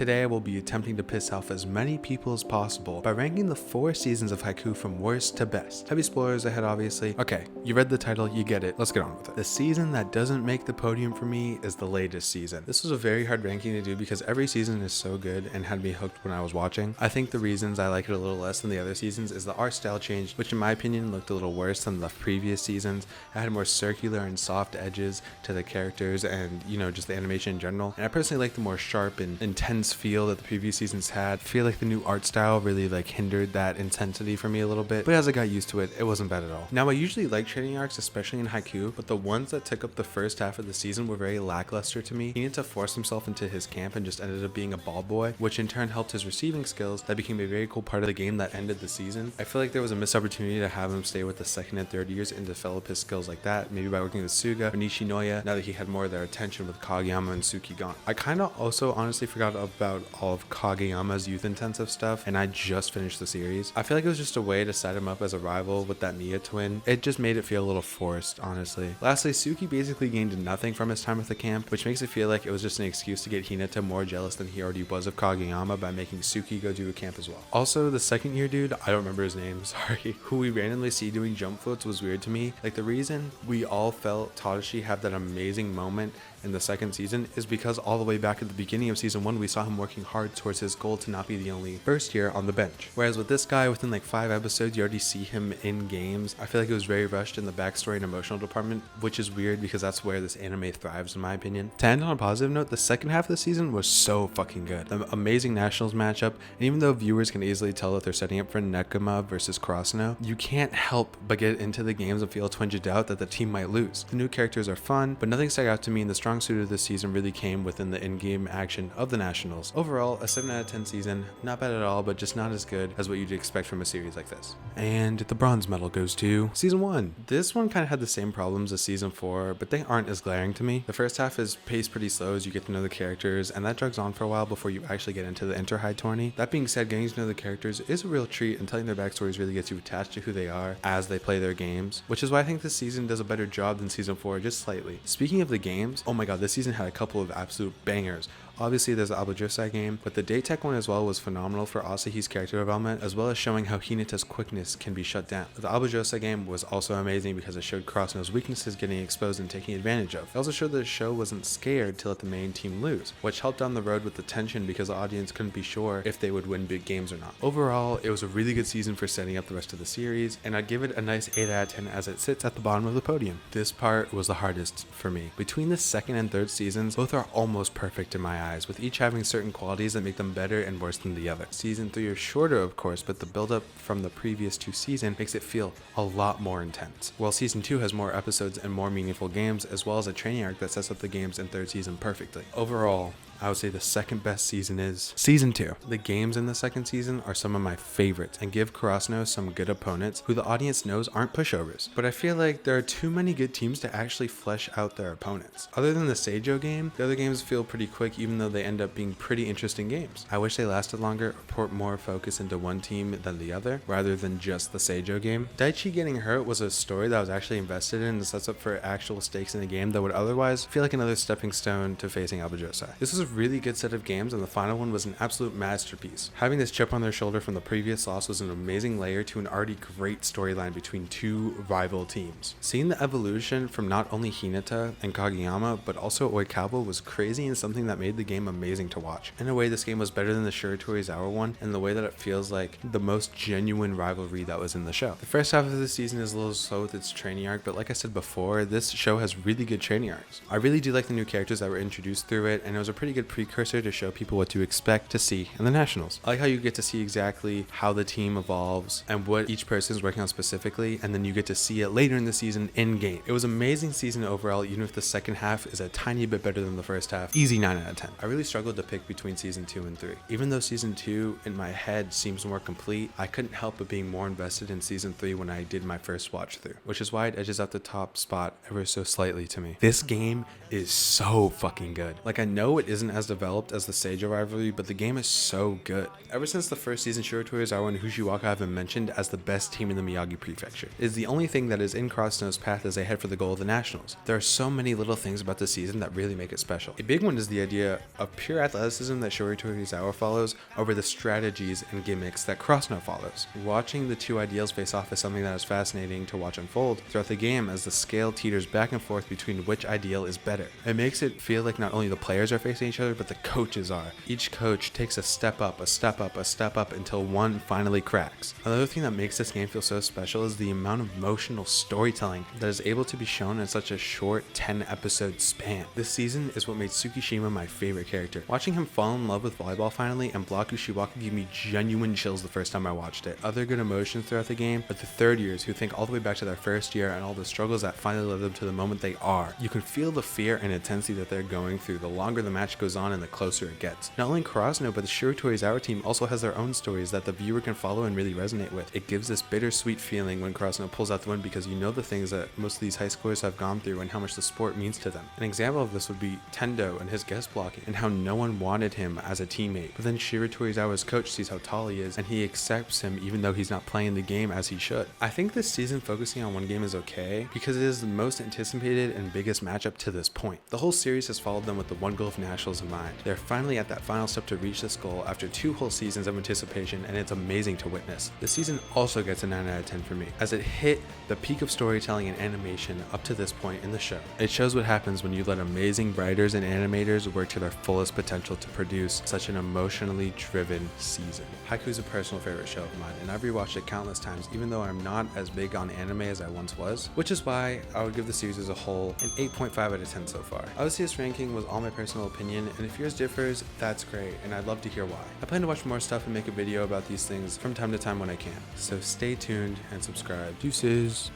Today I will be attempting to piss off as many people as possible by ranking the 4 seasons of Haikyu from worst to best. Heavy spoilers ahead obviously. Okay, you read the title, you get it, let's get on with it. The season that doesn't make the podium for me is the latest season. This was a very hard ranking to do because every season is so good and had me hooked when I was watching. I think the reasons I like it a little less than the other seasons is the art style change, which in my opinion looked a little worse than the previous seasons. It had more circular and soft edges to the characters and, you know, just the animation in general. And I personally like the more sharp and intense feel that the previous seasons had. I feel like the new art style really hindered that intensity for me a little bit, but as I got used to it, it wasn't bad at all. Now I usually like training arcs, especially in Haikyu, but the ones that took up the first half of the season were very lackluster to me. He needed to force himself into his camp and just ended up being a ball boy, which in turn helped his receiving skills. That became a very cool part of the game that ended the season. I feel like there was a missed opportunity to have him stay with the second and third years and develop his skills like that, maybe by working with Suga or Nishinoya, now that he had more of their attention with Kageyama and Suki gone. I kind of also honestly forgot about all of Kageyama's youth intensive stuff, and I just finished the series. I feel like it was just a way to set him up as a rival with that Mia twin. It just made it feel a little forced, honestly. Lastly, Suki basically gained nothing from his time at the camp, which makes it feel like it was just an excuse to get Hinata more jealous than he already was of Kageyama by making Suki go do a camp as well. Also, the second year dude, I don't remember his name, sorry, who we randomly see doing jump floats was weird to me. Like, the reason we all felt Tadashi have that amazing moment in the second season is because all the way back at the beginning of season 1 we saw him working hard towards his goal to not be the only first year on the bench. Whereas with this guy, within 5 episodes you already see him in games. I feel like it was very rushed in the backstory and emotional department, which is weird because that's where this anime thrives in my opinion. To end on a positive note, the second half of the season was so fucking good. The amazing nationals matchup, and even though viewers can easily tell that they're setting up for Nekoma versus Krasno, you can't help but get into the games and feel a twinge of doubt that the team might lose. The new characters are fun, but nothing stuck out to me, and the strong suit of this season really came within the in-game action of the nationals. Overall, a 7 out of 10 season, not bad at all, but just not as good as what you'd expect from a series like this. And the bronze medal goes to season 1. This one kind of had the same problems as season 4, but they aren't as glaring to me. The first half is paced pretty slow as you get to know the characters, and that drags on for a while before you actually get into the inter-high tourney. That being said, getting to know the characters is a real treat, and telling their backstories really gets you attached to who they are as they play their games, which is why I think this season does a better job than season 4, just slightly. Speaking of the games, oh my god, this season had a couple of absolute bangers. Obviously there's the Abujosai game, but the Date Tech one as well was phenomenal for Asahi's character development, as well as showing how Hinata's quickness can be shut down. The Abujosai game was also amazing because it showed Krasno's weaknesses getting exposed and taken advantage of. It also showed that the show wasn't scared to let the main team lose, which helped down the road with the tension because the audience couldn't be sure if they would win big games or not. Overall, it was a really good season for setting up the rest of the series, and I'd give it a nice 8 out of 10 as it sits at the bottom of the podium. This part was the hardest for me. Between the second and third seasons, both are almost perfect in my eyes, with each having certain qualities that make them better and worse than the other. Season 3 is shorter of course, but the build-up from the previous 2 seasons makes it feel a lot more intense, while season 2 has more episodes and more meaningful games, as well as a training arc that sets up the games in third season perfectly. Overall, I would say the second best season is season 2. The games in the second season are some of my favorites and give Krasno some good opponents who the audience knows aren't pushovers. But I feel like there are too many good teams to actually flesh out their opponents. Other than the Seijo game, the other games feel pretty quick even though they end up being pretty interesting games. I wish they lasted longer or put more focus into one team than the other rather than just the Seijo game. Daichi getting hurt was a story that I was actually invested in and sets up for actual stakes in the game that would otherwise feel like another stepping stone to facing Abujosai. This was a really good set of games, and the final one was an absolute masterpiece. Having this chip on their shoulder from the previous loss was an amazing layer to an already great storyline between 2 rival teams. Seeing the evolution from not only Hinata and Kageyama but also Oikawa was crazy and something that made the game amazing to watch. In a way, this game was better than the Shiratorizawa one in the way that it feels like the most genuine rivalry that was in the show. The first half of the season is a little slow with its training arc, but like I said before, this show has really good training arcs. I really do like the new characters that were introduced through it, and it was a pretty good precursor to show people what to expect to see in the nationals. I like how you get to see exactly how the team evolves and what each person is working on specifically, and then you get to see it later in the season in game. It was an amazing season overall, even if the second half is a tiny bit better than the first half. Easy 9 out of 10. I really struggled to pick between season 2 and 3. Even though season 2 in my head seems more complete, I couldn't help but being more invested in season 3 when I did my first watch through, which is why it edges out the top spot ever so slightly to me. This game is so fucking good. Like, I know it isn't isn't as developed as the Seijo rivalry, but the game is so good. Ever since the first season, Shiratorizawa and Hushiwaka have been mentioned as the best team in the Miyagi Prefecture. It is the only thing that is in Krasno's path as they head for the goal of the Nationals. There are so many little things about the season that really make it special. A big one is the idea of pure athleticism that Shiratorizawa follows over the strategies and gimmicks that Krasno follows. Watching the two ideals face off is something that is fascinating to watch unfold throughout the game as the scale teeters back and forth between which ideal is better. It makes it feel like not only the players are facing each other, but the coaches are. Each coach takes a step up, a step up, a step up until one finally cracks. Another thing that makes this game feel so special is the amount of emotional storytelling that is able to be shown in such a short 10-episode span. This season is what made Tsukishima my favorite character. Watching him fall in love with volleyball finally and block Ushiwaka gave me genuine chills the first time I watched it. Other good emotions throughout the game are the third years who think all the way back to their first year and all the struggles that finally led them to the moment they are. You can feel the fear and intensity that they're going through the longer the match goes on and the closer it gets. Not only Krasno, but the Shiratorizawa team also has their own stories that the viewer can follow and really resonate with. It gives this bittersweet feeling when Krasno pulls out the win because you know the things that most of these high schoolers have gone through and how much the sport means to them. An example of this would be Tendo and his guest blocking and how no one wanted him as a teammate. But then Shiratorizawa's coach sees how tall he is and he accepts him even though he's not playing the game as he should. I think this season focusing on one game is okay because it is the most anticipated and biggest matchup to this point. The whole series has followed them with the one goal of nationals in mind. They're finally at that final step to reach this goal after 2 whole seasons of anticipation, and it's amazing to witness. The season also gets a 9 out of 10 for me, as it hit the peak of storytelling and animation up to this point in the show. It shows what happens when you let amazing writers and animators work to their fullest potential to produce such an emotionally driven season. Haikyu is a personal favorite show of mine, and I've rewatched it countless times even though I'm not as big on anime as I once was, which is why I would give the series as a whole an 8.5 out of 10 so far. Obviously this ranking was all my personal opinion, and if yours differs, that's great, and I'd love to hear why. I plan to watch more stuff and make a video about these things from time to time when I can, so stay tuned and subscribe. Deuces.